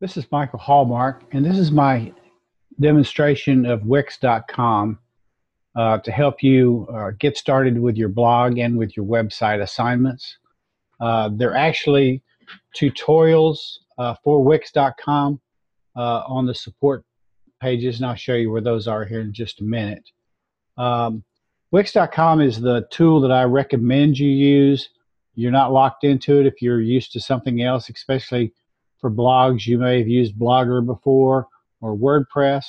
This is Michael Hallmark, and this is my demonstration of Wix.com to help you get started with your blog and with your website assignments. They're actually tutorials for Wix.com on the support pages, and I'll show you where those are here in just a minute. Um, Wix.com is the tool that I recommend you use. You're not locked into it if you're used to something else, especially for blogs. You may have used Blogger before or WordPress,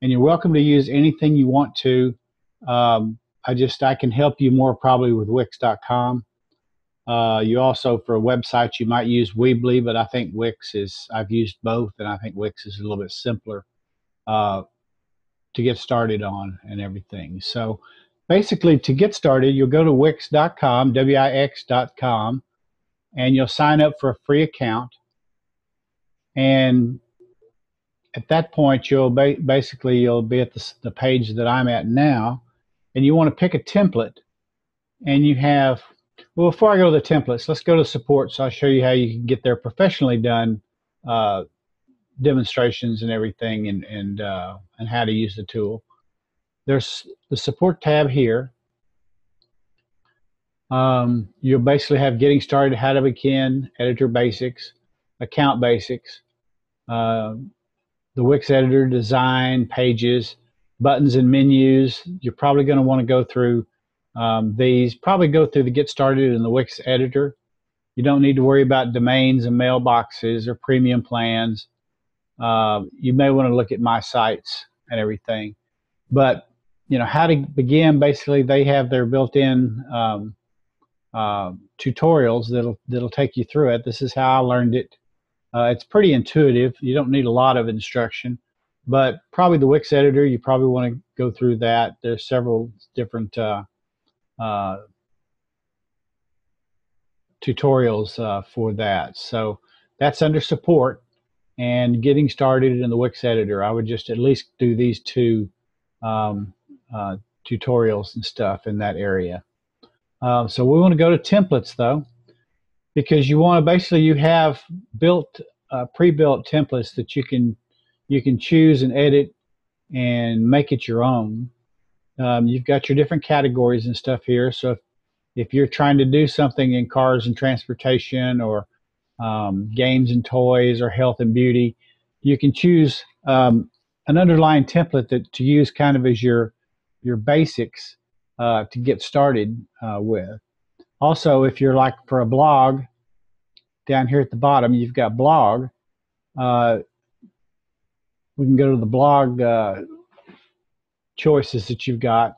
and you're welcome to use anything you want to. I can help you more probably with Wix.com. You also, for websites, you might use Weebly, but I think I've used both, and I think Wix is a little bit simpler uh, to get started on and everything. So basically, to get started, you'll go to Wix.com, Wix.com, and you'll sign up for a free account. And at that point, you'll be at the page that I'm at now, and you want to pick a template. And you have, well, before I go to the templates, let's go to support. So I'll show you how you can get their professionally done demonstrations and everything, and how to use the tool. There's the support tab here. You'll basically have getting started, how to begin, editor basics, account basics, the Wix editor, design, pages, buttons and menus. You're probably going to want to go through these, probably go through the get started in the Wix editor. You don't need to worry about domains and mailboxes or premium plans. You may want to look at my sites and everything. But, how to begin, basically, they have their built-in tutorials that'll take you through it. This is how I learned it. It's pretty intuitive. You don't need a lot of instruction, but probably the Wix editor, you probably want to go through that. There's several different tutorials for that. So that's under support and getting started in the Wix editor. I would just at least do these two tutorials and stuff in that area. So we want to go to templates though, because you have pre-built templates that you can choose and edit and make it your own. You've got your different categories and stuff here. So if you're trying to do something in cars and transportation, or games and toys, or health and beauty, you can choose an underlying template to use kind of as your basics to get started with. Also, if you're like for a blog, down here at the bottom, you've got blog. We can go to the blog choices that you've got.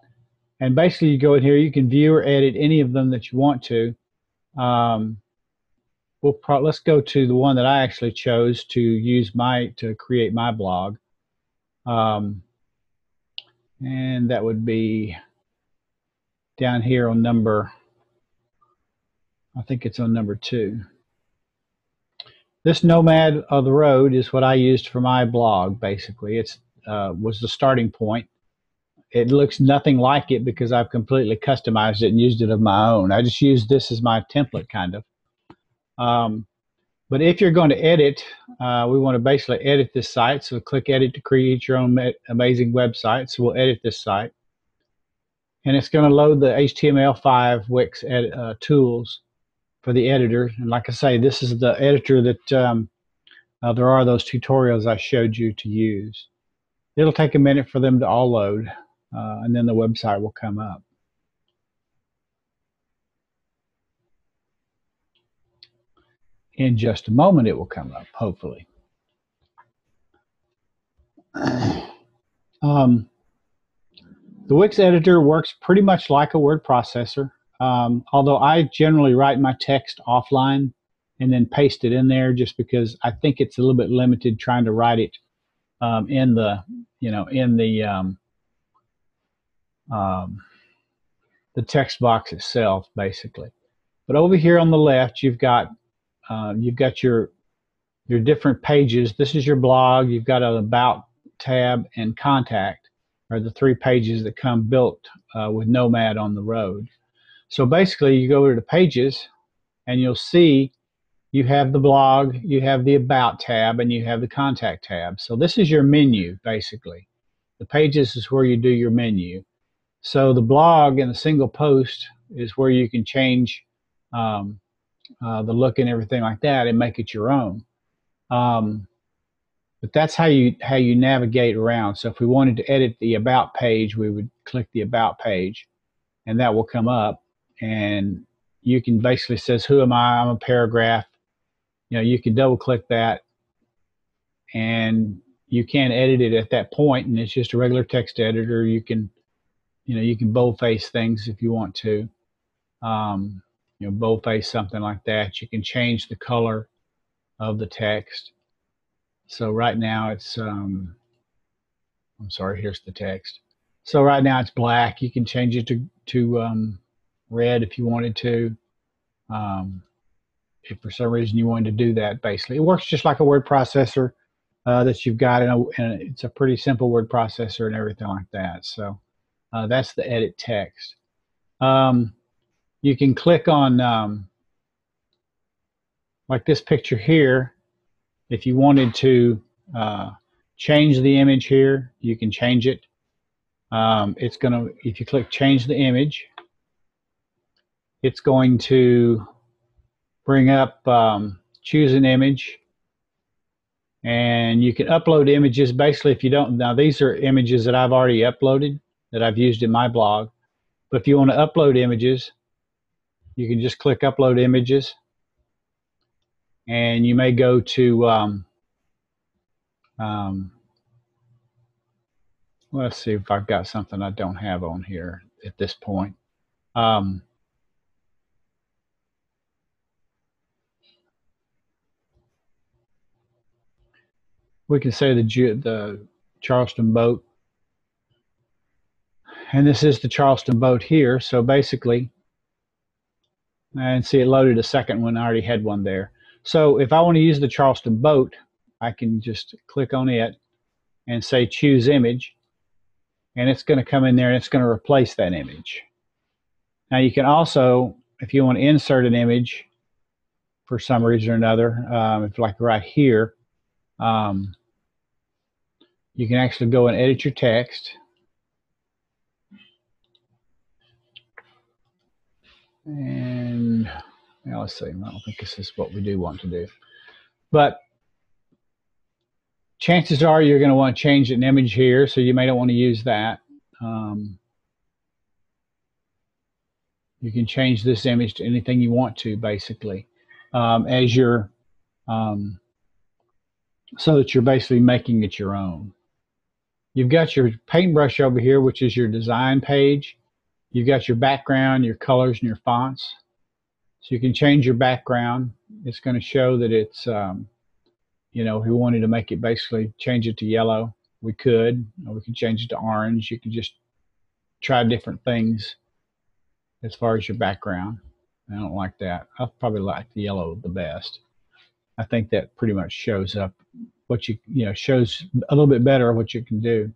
And basically, you go in here, you can view or edit any of them that you want to. Let's go to the one that I actually chose to use to create my blog. And that would be down here on I think it's on number 2. This Nomad of the Road is what I used for my blog, basically. It was the starting point. It looks nothing like it because I've completely customized it and used it of my own. I just used this as my template, kind of. But if you're going to edit, we want to basically edit this site. So click Edit to create your own amazing website. So we'll edit this site. And it's going to load the HTML5 Wix tools for the editor. And like I say, this is the editor that there are those tutorials I showed you to use. It'll take a minute for them to all load, and then the website will come up. In just a moment, it will come up, hopefully. The Wix editor works pretty much like a word processor. Although I generally write my text offline and then paste it in there, just because I think it's a little bit limited trying to write it in the text box itself, basically. But over here on the left, you've got your different pages. This is your blog. You've got an About tab and Contact are the 3 pages that come built with Nomad on the Road. So basically, you go over to Pages, and you'll see you have the blog, you have the About tab, and you have the Contact tab. So this is your menu, basically. The Pages is where you do your menu. So the blog and the single post is where you can change the look and everything like that and make it your own. But that's how you navigate around. So if we wanted to edit the About page, we would click the About page, and that will come up. And you can basically says, who am I? I'm a paragraph. You know, you can double click that, and you can edit it at that point, and it's just a regular text editor. You can, you can boldface things if you want to. Boldface something like that. You can change the color of the text. So right now it's, I'm sorry, here's the text. So right now it's black. You can change it to red if you wanted to. If for some reason you wanted to do that, basically. It works just like a word processor that you've got, and it's a pretty simple word processor and everything like that. So that's the edit text. You can click on, like this picture here. If you wanted to change the image here, you can change it. It's going to, if you click change the image, it's going to bring up choose an image, and you can upload images. Basically, if you don't, now these are images that I've already uploaded that I've used in my blog, but if you want to upload images, you can just click upload images, and you may go to let's see if I've got something I don't have on here at this point. We can say the Charleston boat, and this is the Charleston boat here. So basically, and see, it loaded a second one. I already had one there. So if I want to use the Charleston boat, I can just click on it and say choose image, and it's going to come in there and it's going to replace that image. Now you can also, if you want to insert an image for some reason or another, if like right here, you can actually go and edit your text. And now let's see, I don't think this is what we do want to do. But chances are you're going to want to change an image here, so you may not want to use that. You can change this image to anything you want to, basically, as you're, so that you're basically making it your own. You've got your paintbrush over here, which is your design page. You've got your background, your colors, and your fonts. So you can change your background. It's going to show that it's, you know, if we wanted to make it basically change it to yellow, we could. Or we could change it to orange. You could just try different things as far as your background. I don't like that. I probably like the yellow the best. I think that pretty much shows up what you know, shows a little bit better what you can do.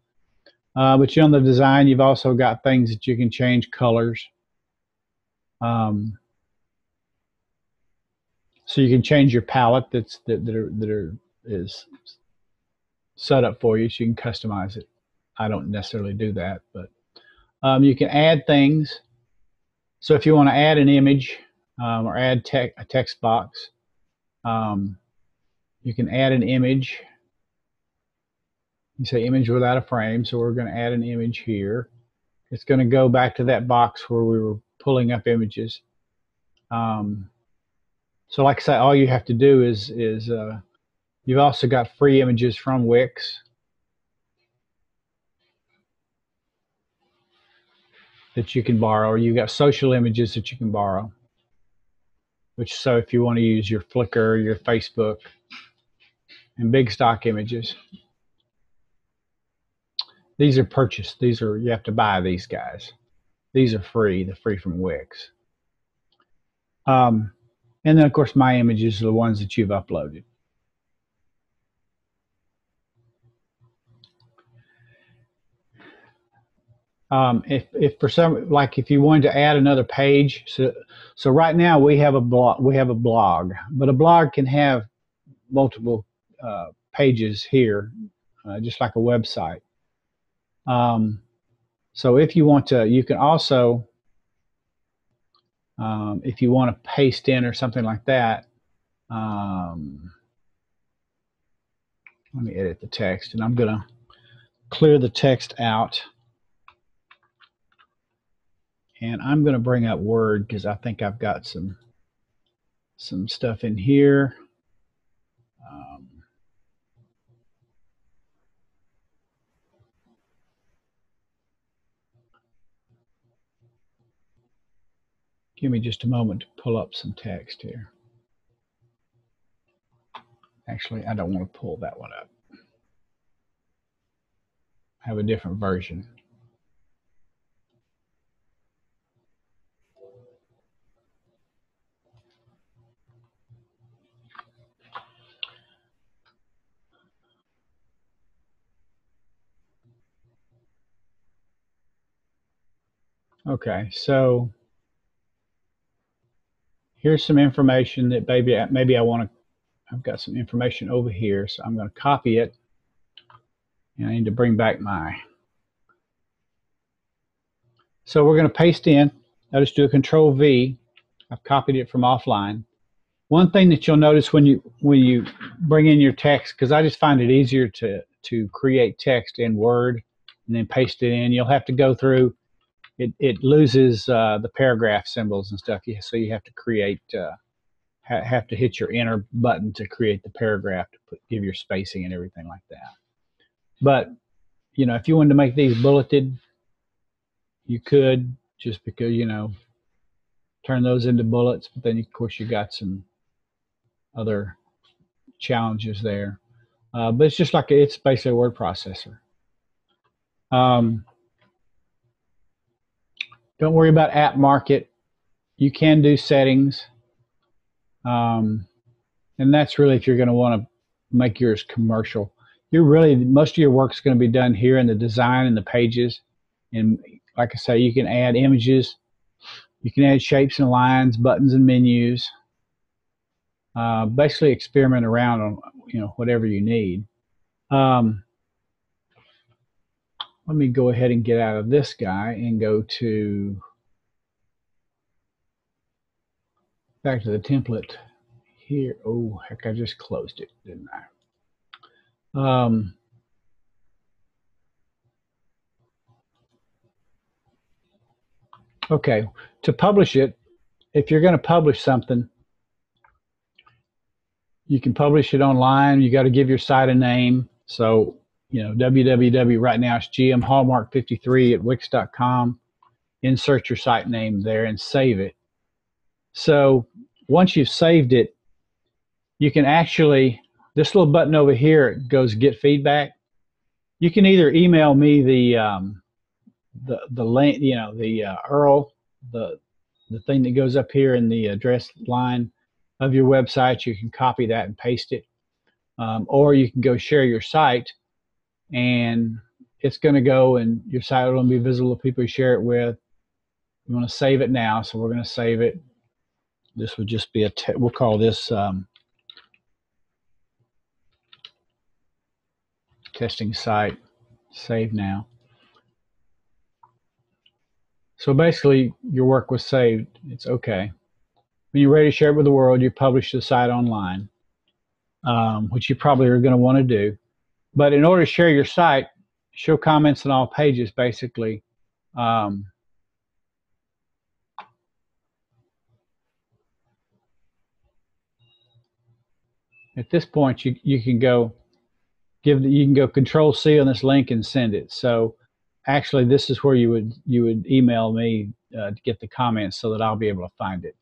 But you know, on the design, you've also got things that you can change colors. So you can change your palette that is set up for you, so you can customize it. I don't necessarily do that, but you can add things. So if you want to add an image or add a text box, you can add an image. You say image without a frame, so we're going to add an image here. It's going to go back to that box where we were pulling up images. So like I said, all you have to do is you've also got free images from Wix that you can borrow. You've got social images that you can borrow. So if you want to use your Flickr, your Facebook, and big stock images, these are purchased. These are, you have to buy these guys. These are free. They're free from Wix. And then of course my images are the ones that you've uploaded. If for some, like if you wanted to add another page, so right now we have a blog, but a blog can have multiple pages here, just like a website. So if you want to, you can also, if you want to paste in or something like that, let me edit the text, and I'm going to clear the text out. And I'm going to bring up Word because I think I've got some stuff in here. Give me just a moment to pull up some text here. Actually, I don't want to pull that one up. I have a different version. Okay, so here's some information that maybe I want to. I've got some information over here, so I'm going to copy it. And I need to bring back my. So we're going to paste in. I'll just do a Control V. I've copied it from offline. One thing that you'll notice when you bring in your text, because I just find it easier to create text in Word and then paste it in. You'll have to go through. It loses the paragraph symbols and stuff. So you have to create. Have to hit your enter button to create the paragraph to give your spacing and everything like that. But if you wanted to make these bulleted, you could, just because turn those into bullets. But then of course you got some other challenges there. But it's just like it's basically a word processor. Don't worry about app market. You can do settings. And that's really if you're going to want to make yours commercial. Most of your work is going to be done here in the design and the pages. And like I say, you can add images. You can add shapes and lines, buttons and menus. Basically experiment around on whatever you need. Let me go ahead and get out of this guy and go back to the template here. Oh, heck, I just closed it, didn't I? Okay, to publish it, if you're going to publish something, you can publish it online. You got to give your site a name. So, www right now is gmhallmark53 at wix.com. Insert your site name there and save it. So once you've saved it, you can actually, this little button over here goes get feedback. You can either email me the link, the URL, the thing that goes up here in the address line of your website. You can copy that and paste it, or you can go share your site, and it's going to go, and your site will be visible to people you share it with. You want to save it now, so we're going to save it. This would just be we'll call this testing site. Save now. So basically, your work was saved. It's okay. When you're ready to share it with the world, you publish the site online, which you probably are going to want to do. But in order to share your site, show comments on all pages, basically. At this point, you can go Control C on this link and send it. So actually, this is where you would email me to get the comments so that I'll be able to find it.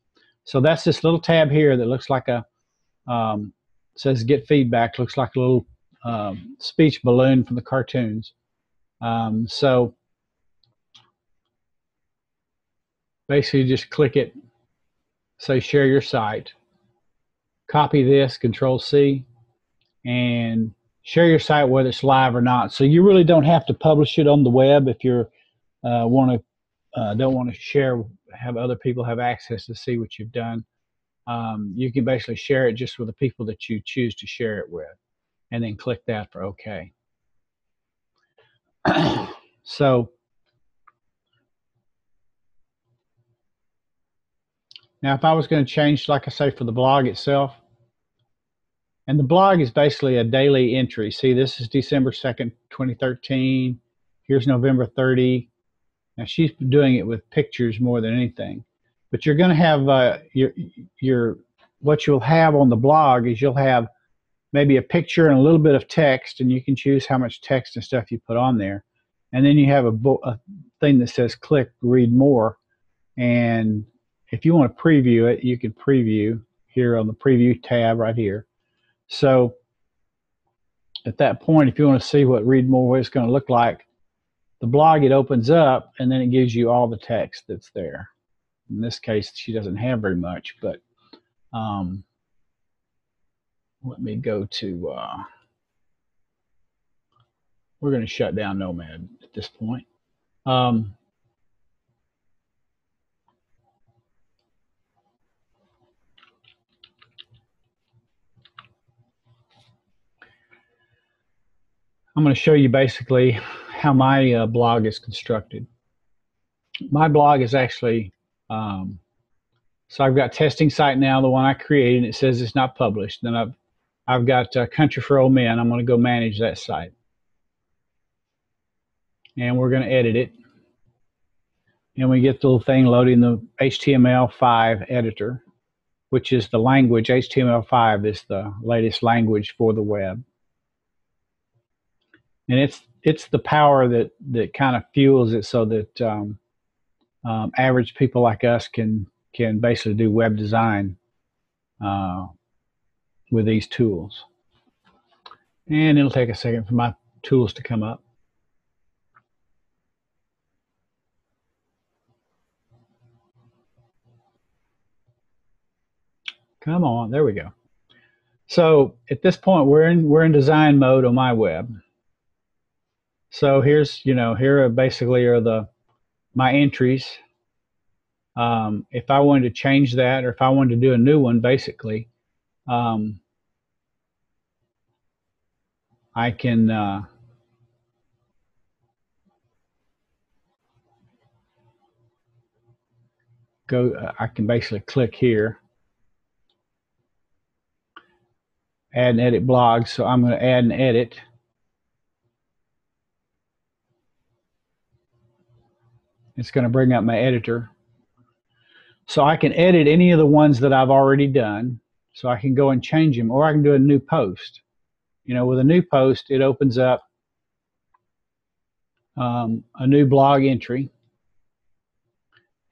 So that's this little tab here that looks like says get feedback. Looks like a little speech balloon from the cartoons. So basically, just click it, say share your site, copy this, Control C, and share your site whether it's live or not. So you really don't have to publish it on the web if you're don't want to share, have other people have access to see what you've done, you can basically share it just with the people that you choose to share it with, and then click that for OK. So now if I was going to change, like I say, for the blog itself, and the blog is basically a daily entry. See, this is December 2nd, 2013. Here's November 30. Now she's doing it with pictures more than anything. But you're going to have your what you'll have on the blog is you'll have maybe a picture and a little bit of text, and you can choose how much text and stuff you put on there. And then you have a thing that says click read more. And if you want to preview it, you can preview here on the preview tab right here. So at that point, if you want to see what read more, what it's going to look like, the blog, it opens up and then it gives you all the text that's there. In this case, she doesn't have very much, but let me go to, we're going to shut down Nomad at this point. I'm going to show you basically how my blog is constructed. My blog is actually, so I've got testing site now, the one I created, and it says it's not published. Then I've got Country for Old Men. I'm going to go manage that site. And we're going to edit it. And we get the little thing loading the HTML5 editor, which is the language. HTML5 is the latest language for the web. And it's the power that kind of fuels it so that average people like us can basically do web design with these tools. And it'll take a second for my tools to come up. Come on, there we go. So at this point, we're in design mode on my web. So here's, here basically are my entries. If I wanted to change that, or if I wanted to do a new one, basically, I can I can basically click here, add and edit blog. So I'm going to add and edit. It's going to bring up my editor. So I can edit any of the ones that I've already done. So I can go and change them, or I can do a new post. With a new post, it opens up a new blog entry,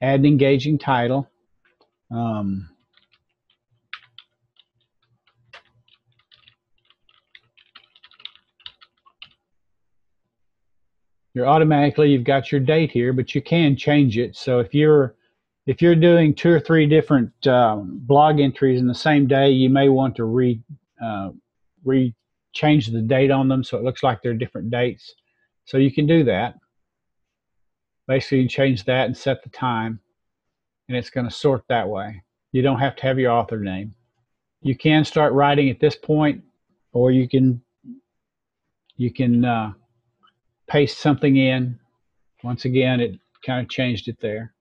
add an engaging title. You've got your date here, but you can change it. So if you're doing 2 or 3 different blog entries in the same day, you may want to change the date on them so it looks like they're different dates. So you can do that. Basically, you change that and set the time, and it's going to sort that way. You don't have to have your author name. You can start writing at this point, or you can paste something in. Once again, it kind of changed it there.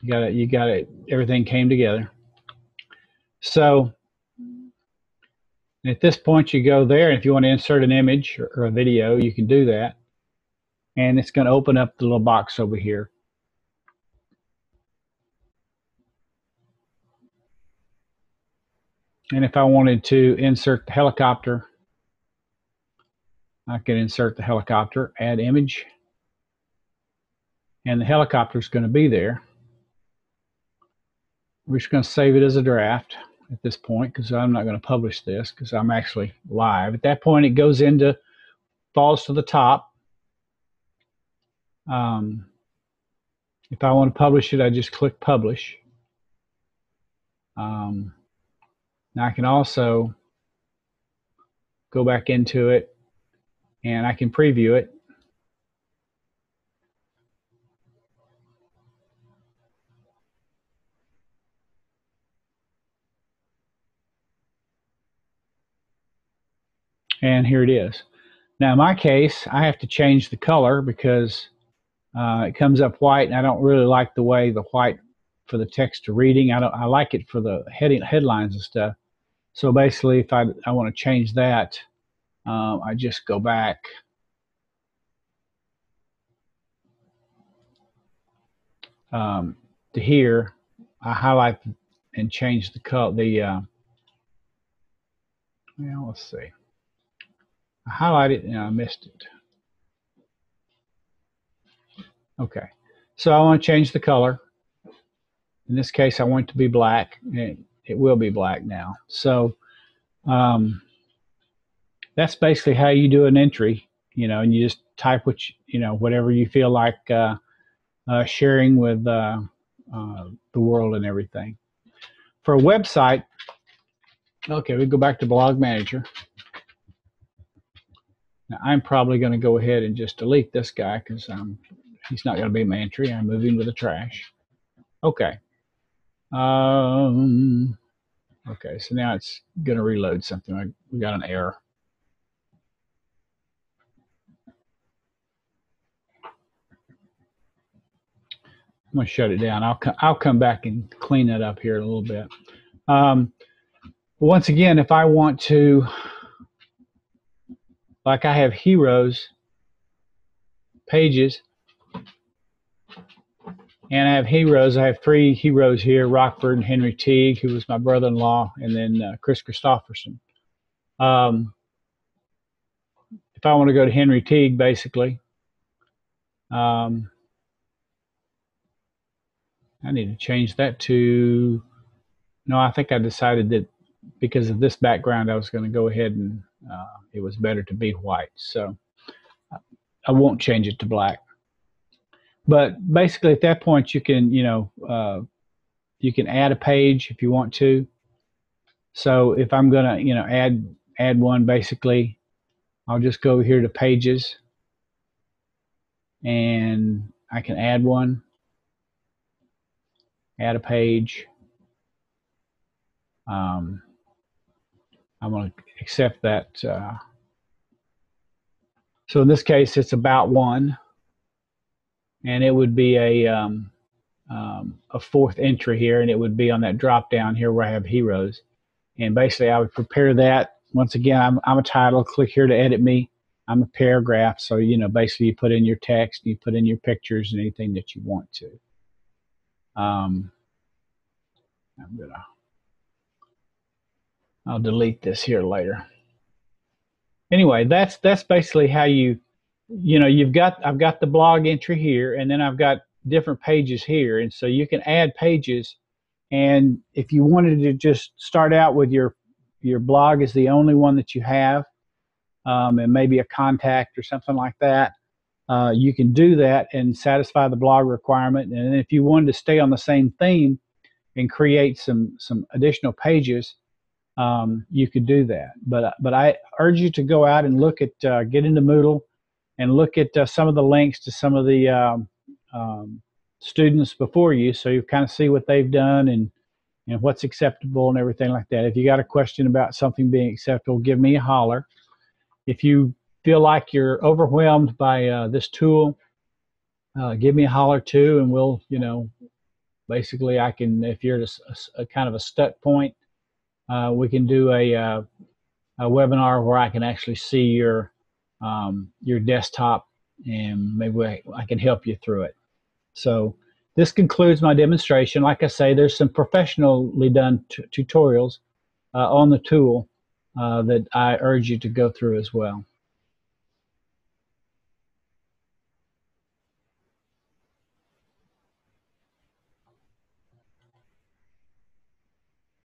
You got it. Everything came together. So at this point, you go there, and if you want to insert an image or a video, you can do that. And it's going to open up the little box over here. And if I wanted to insert the helicopter, I can insert the helicopter, add image, and the helicopter is going to be there. We're just going to save it as a draft at this point, because I'm not going to publish this because I'm actually live. At that point, it falls to the top. If I want to publish it, I just click publish. Now I can also go back into it, and I can preview it. And here it is. Now, in my case, I have to change the color because it comes up white, and I don't really like the way the white for the text to reading. I like it for the headlines and stuff. So basically, if I want to change that, I just go back to here. I highlight and change the color. Well, let's see. I highlight it and I missed it. Okay, so I want to change the color. In this case, I want it to be black. It will be black now. So that's basically how you do an entry, and you just type whatever you feel like sharing with the world and everything. For a website, okay, we go back to Blog Manager. Now, I'm probably going to go ahead and just delete this guy because he's not going to be my entry. I'm moving to the trash. Okay. Okay, so now it's going to reload something. We got an error. I'm going to shut it down. I'll come back and clean that up here a little bit. Once again, if I want to, like I have heroes, pages, and I have heroes. I have 3 heroes here: Rockford and Henry Teague, who was my brother-in-law, and then Chris Christopherson. If I want to go to Henry Teague, basically, I need to change that to, no, I think I decided that because of this background, I was going to go ahead and it was better to be white. So I won't change it to black. But basically at that point, you can, you can add a page if you want to. So if I'm going to, add one, basically, I'll just go here to pages and I can add one, add a page. I'm going to accept that. So in this case, it's about one, and it would be a 4th entry here, and it would be on that drop down here where I have heroes. And basically, I would prepare that. Once again, I'm a title. Click here to edit me. I'm a paragraph. So basically, you put in your text, you put in your pictures, and anything that you want to. I'll delete this here later. Anyway, that's basically how I've got the blog entry here, and then I've got different pages here, and so you can add pages. And if you wanted to just start out with your blog as the only one that you have, and maybe a contact or something like that, you can do that and satisfy the blog requirement. And if you wanted to stay on the same theme and create some additional pages, you could do that. But I urge you to go out and look at, get into Moodle and look at some of the links to some of the students before you, so you kind of see what they've done and what's acceptable and everything like that. If you got a question about something being acceptable, give me a holler. If you feel like you're overwhelmed by this tool, give me a holler too, and we'll, basically I can, if you're at a kind of a stuck point, we can do a webinar where I can actually see your desktop, and maybe I can help you through it. So this concludes my demonstration. Like I say, there's some professionally done tutorials on the tool that I urge you to go through as well.